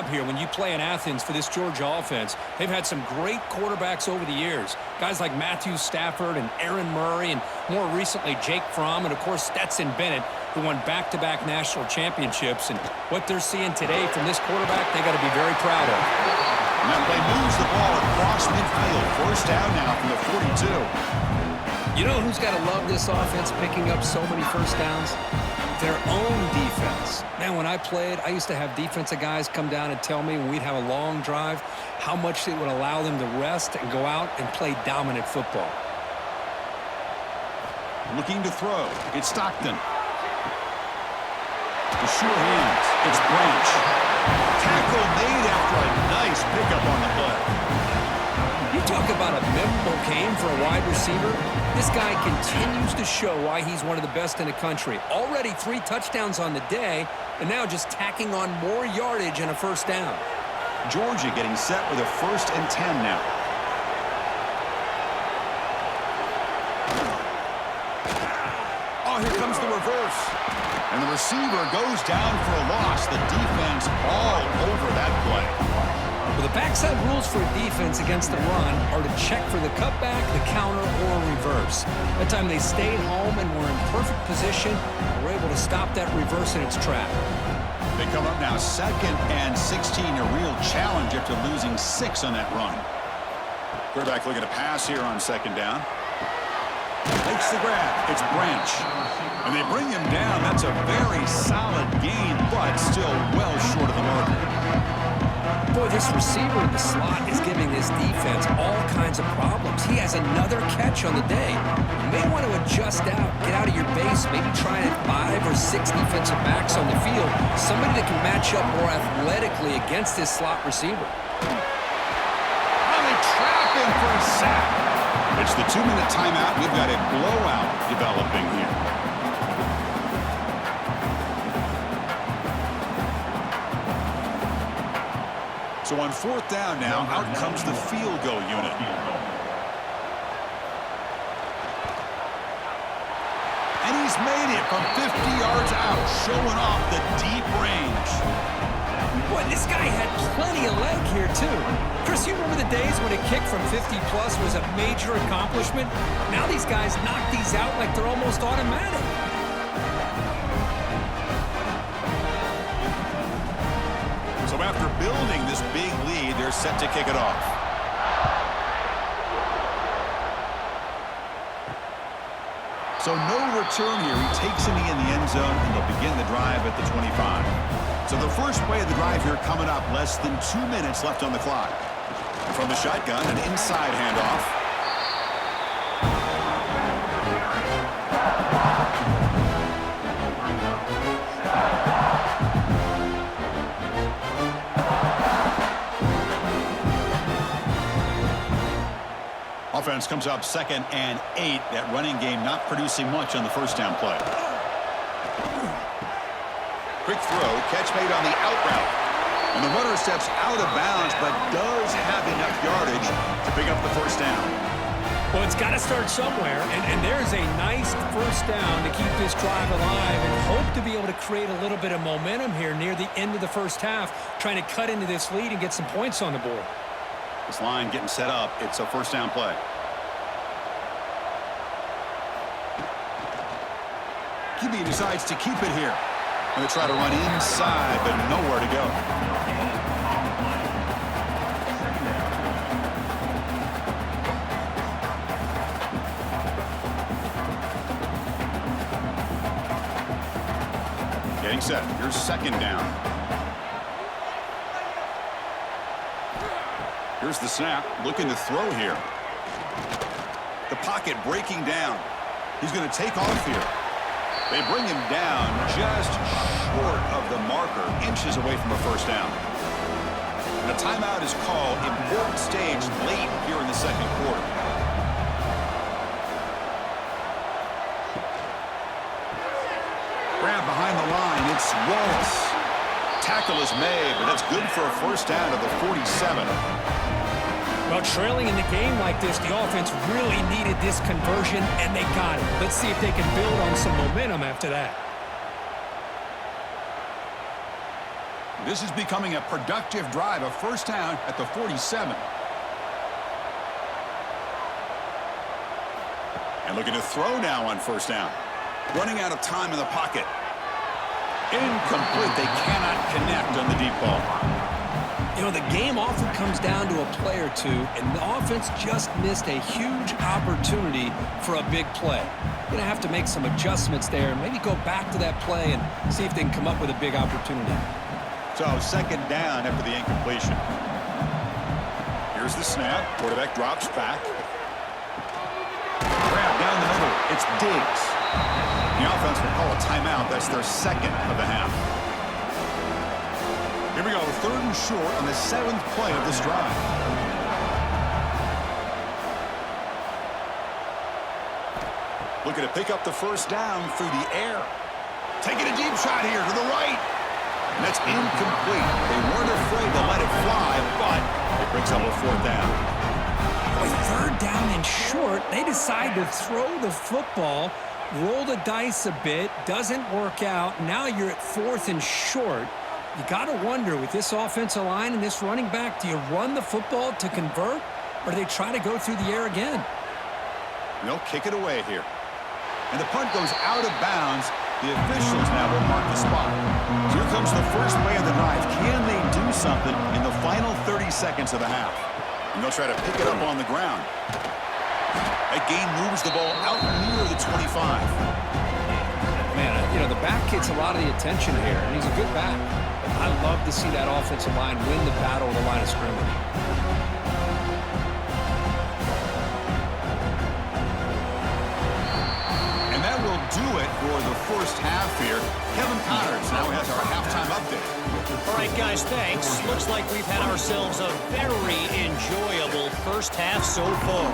here when you play in Athens for this Georgia offense. They've had some great quarterbacks over the years. Guys like Matthew Stafford and Aaron Murray and more recently Jake Fromm and, of course, Stetson Bennett, who won back-to-back national championships. And what they're seeing today from this quarterback, they got to be very proud of. Now they moves the ball across midfield. First down now from the 42. You know who's got to love this offense picking up so many first downs? Their own defense. Man, when I played, I used to have defensive guys come down and tell me when we'd have a long drive how much it would allow them to rest and go out and play dominant football. Looking to throw. It's Stockton. The sure hands. It's Branch. Tackle made after a nice pickup on the play. You talk about a memorable game for a wide receiver. This guy continues to show why he's one of the best in the country. Already 3 touchdowns on the day, and now just tacking on more yardage and a first down. Georgia getting set with a 1st and 10 now. Oh, here comes the reverse. And the receiver goes down for a loss. The defense all over that play. Well, the backside rules for a defense against the run are to check for the cutback, the counter, or a reverse. That time they stayed home and were in perfect position and were able to stop that reverse in its track. They come up now 2nd and 16, a real challenge after losing 6 on that run. Quarterback looking to pass here on 2nd down. Makes the grab. It's Branch. And they bring him down. That's a very solid gain, but still well short of the marker. Boy, this receiver in the slot is giving this defense all kinds of problems. He has another catch on the day. You may want to adjust out, get out of your base, maybe try at 5 or 6 defensive backs on the field, somebody that can match up more athletically against this slot receiver. Oh, they trap him for a sack. It's the 2-minute timeout. We've got a blowout developing here. So on 4th down now, out comes the field goal unit. And he's made it from 50 yards out, showing off the deep range. Boy, this guy had plenty of leg here, too. Chris, you remember the days when a kick from 50-plus was a major accomplishment? Now these guys knock these out like they're almost automatic. So after building this big lead, they're set to kick it off. So no return here. He takes it in the end zone, and they'll begin the drive at the 25. So the first play of the drive here coming up, less than 2 minutes left on the clock. From the shotgun, an inside handoff. Offense comes up 2nd and 8. That running game not producing much on the first down play. Quick throw, catch made on the out route. And the runner steps out of bounds, but does have enough yardage to pick up the first down. Well, it's got to start somewhere, and there's a nice first down to keep this drive alive and hope to be able to create a little bit of momentum here near the end of the first half, trying to cut into this lead and get some points on the board. This line getting set up. It's a first down play. QB decides to keep it here. Going to try to run inside, but nowhere to go. Getting set. Here's 2nd down. Here's the snap. Looking to throw here. The pocket breaking down. He's going to take off here. They bring him down just short of the marker, inches away from a first down. And a timeout is called. Important stage late here in the 2nd quarter. Grab behind the line. It's Wallace. Tackle is made, but that's good for a first down to the 47. Well, trailing in the game like this, the offense really needed this conversion, and they got it. Let's see if they can build on some momentum after that. This is becoming a productive drive, a first down at the 47. And looking to throw now on first down. Running out of time in the pocket. Incomplete. They cannot connect on the deep ball. You know, the game often comes down to a play or two, and the offense just missed a huge opportunity for a big play. You're going to have to make some adjustments there and maybe go back to that play and see if they can come up with a big opportunity. So, second down after the incompletion. Here's the snap. Quarterback drops back. Grab down the middle. It's Diggs. The offense will call a timeout. That's their second of the half. Here we go, third and short on the 7th play of this drive. Looking to pick up the first down through the air. Taking a deep shot here to the right. And that's incomplete. They weren't afraid to let it fly, but it brings up a fourth down. With third down and short, they decide to throw the football, roll the dice a bit, doesn't work out. Now you're at 4th and short. You got to wonder, with this offensive line and this running back, do you run the football to convert, or do they try to go through the air again? They'll kick it away here. And the punt goes out of bounds. The officials now will mark the spot. Here comes the first play of the drive. Can they do something in the final 30 seconds of the half? And they'll try to pick it up on the ground. That gain moves the ball out near the 25. Man, you know, the back gets a lot of the attention here, and he's a good back. I love to see that offensive line win the battle of the line of scrimmage. And that will do it for the first half here. Kevin Connors now has our halftime update. All right, guys, thanks. Looks like we've had ourselves a very enjoyable first half so far.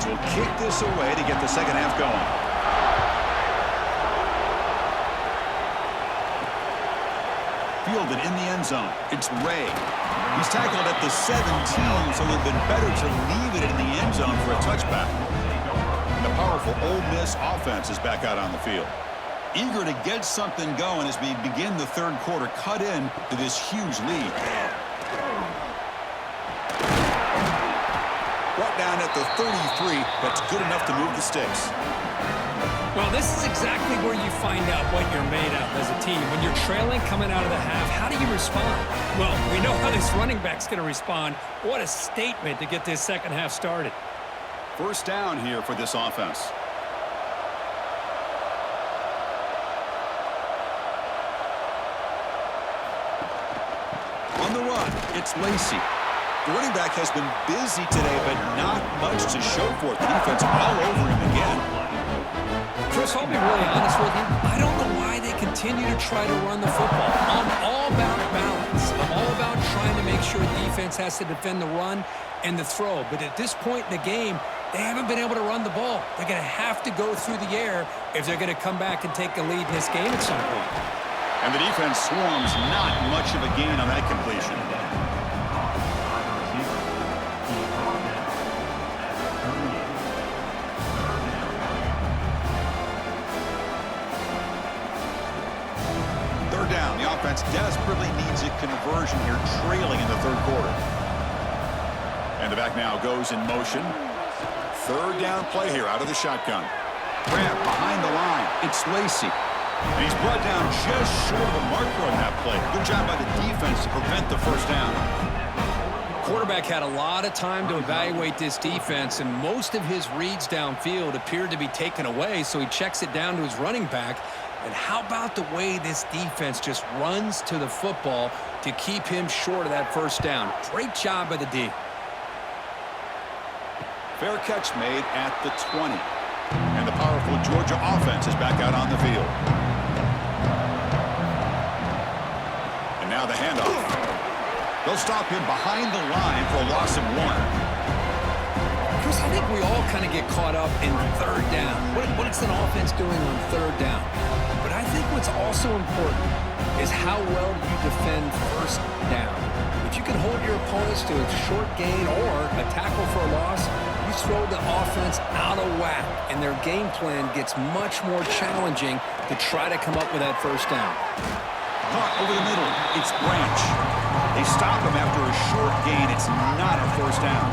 Will kick this away to get the second half going. Fielded in the end zone. It's Ray. He's tackled at the 17, so it would have been better to leave it in the end zone for a touchback. The powerful Ole Miss offense is back out on the field. Eager to get something going as we begin the third quarter, cut in to this huge lead. Brought down at the 33, that's good enough to move the sticks. Well, this is exactly where you find out what you're made of as a team. When you're trailing coming out of the half, how do you respond? Well, we know how this running back's going to respond. What a statement to get this second half started. First down here for this offense. On the run, it's Lacey. The running back has been busy today, but not much to show for it. The defense all over him again. Chris, I'll be really honest with you. I don't know why they continue to try to run the football. I'm all about balance. I'm all about trying to make sure defense has to defend the run and the throw. But at this point in the game, they haven't been able to run the ball. They're going to have to go through the air if they're going to come back and take the lead in this game at some point. And the defense swarms, not much of a gain on that completion. Down. The offense desperately needs a conversion here, trailing in the third quarter. And the back now goes in motion. Third down play here out of the shotgun. Grab behind the line. It's Lacey. And he's brought down just short of a marker on that play. Good job by the defense to prevent the first down. Quarterback had a lot of time to evaluate this defense, and most of his reads downfield appeared to be taken away, so he checks it down to his running back. And how about the way this defense just runs to the football to keep him short of that first down? Great job by the D. Fair catch made at the 20. And the powerful Georgia offense is back out on the field. And now the handoff. They'll stop him behind the line for a loss of 1. Chris, I think we all kind of get caught up in third down. What's an offense doing on third down? But I think what's also important is how well you defend first down. If you can hold your opponents to a short gain or a tackle for a loss, you Things throw the offense out of whack, and their game plan gets much more challenging to try to come up with that first down. Caught over the middle. It's Branch. They stop him after a short gain. It's not a first down.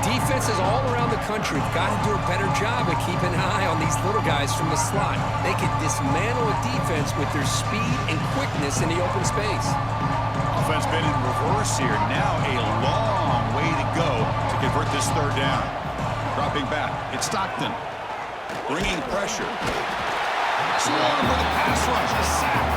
Defenses all around the country have got to do a better job of keeping an eye on these little guys from the slot. They can dismantle a defense with their speed and quickness in the open space. Offense been in reverse here. Now a long way to go to convert this third down. Dropping back. It's Stockton. Bringing pressure. Swarm for the pass rush. A sack.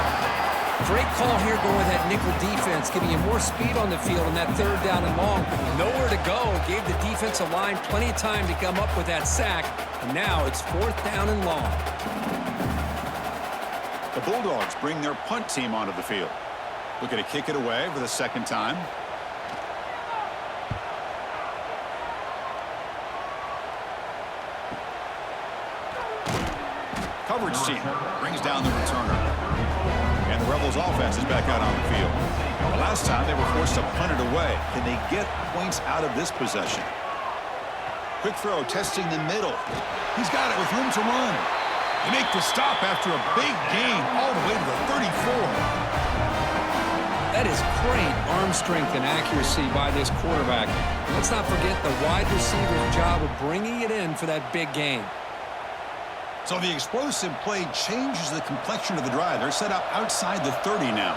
Great call here going with that nickel defense, giving you more speed on the field on that third down and long. Nowhere to go. Gave the defensive line plenty of time to come up with that sack. And now it's fourth down and long. The Bulldogs bring their punt team onto the field. Looking to kick it away for the second time. Coverage team brings down the returner. And the Rebels offense is back out on the field. The last time they were forced to punt it away. Can they get points out of this possession? Quick throw testing the middle. He's got it with room to run. They make the stop after a big gain all the way to the 34. That is great arm strength and accuracy by this quarterback. Let's not forget the wide receiver's job of bringing it in for that big gain. So the explosive play changes the complexion of the drive. They're set up outside the 30 now.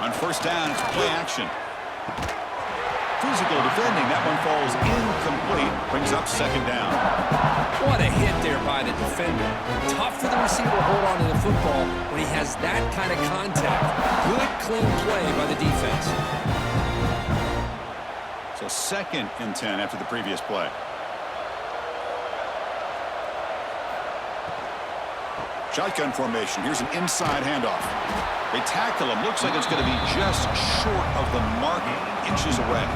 On first down, it's play action. Physical defending. That one falls incomplete. Brings up second down. What a hit there by the defender. Tough for the receiver to hold on to the football when he has that kind of contact. Good, clean play by the defense. So second and 10 after the previous play. Shotgun formation. Here's an inside handoff. They tackle him. Looks like it's going to be just short of the mark, inches away.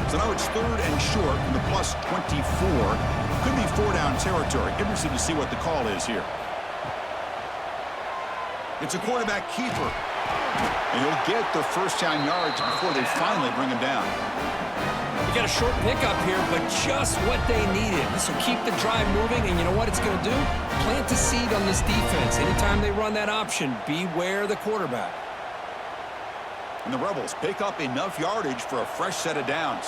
So now it's third and short from the plus 24. Could be four-down territory. Interested to see what the call is here. It's a quarterback keeper. And he'll get the first down yards before they finally bring him down. We got a short pickup here, but just what they needed. This will keep the drive moving, and you know what it's going to do? Plant a seed on this defense. Anytime they run that option, beware the quarterback. And the Rebels pick up enough yardage for a fresh set of downs.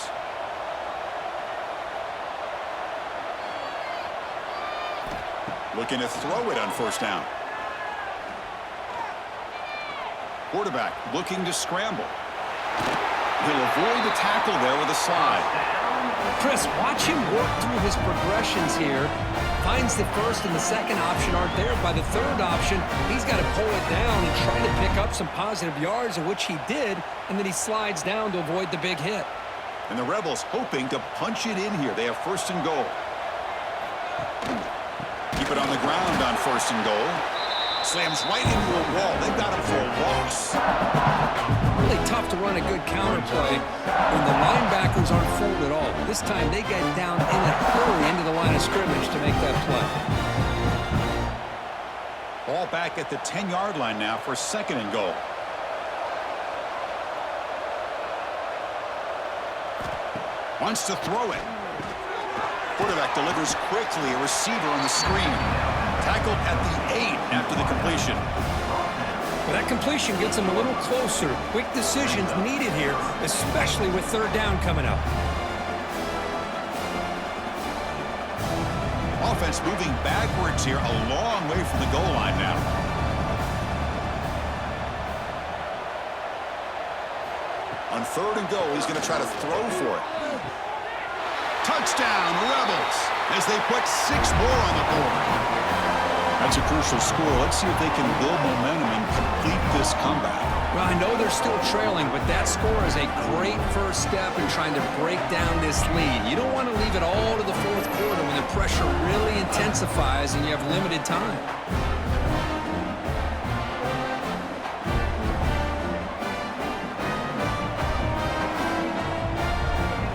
Looking to throw it on first down. Quarterback looking to scramble. He'll avoid the tackle there with a slide. Chris, watch him work through his progressions here. Finds the first and the second option aren't there. By the third option, he's got to pull it down and try to pick up some positive yards, of which he did, and then he slides down to avoid the big hit. And the Rebels hoping to punch it in here. They have first and goal. Keep it on the ground on first and goal. Slams right into a wall. They've got him for a loss. Really tough to run a good counter play when the linebackers aren't fooled at all. This time they get down in a hurry into the line of scrimmage to make that play. Ball back at the 10-yard line now for second and goal. Wants to throw it. Quarterback delivers quickly. A receiver on the screen. Tackled at the 8 after the completion. Well, that completion gets him a little closer. Quick decisions needed here, especially with third down coming up. Offense moving backwards here, a long way from the goal line now. On third and goal, he's going to try to throw for it. Touchdown, Rebels, as they put 6 more on the board. That's a crucial score. Let's see if they can build momentum and complete this comeback. Well, I know they're still trailing, but that score is a great first step in trying to break down this lead. You don't want to leave it all to the fourth quarter when the pressure really intensifies and you have limited time.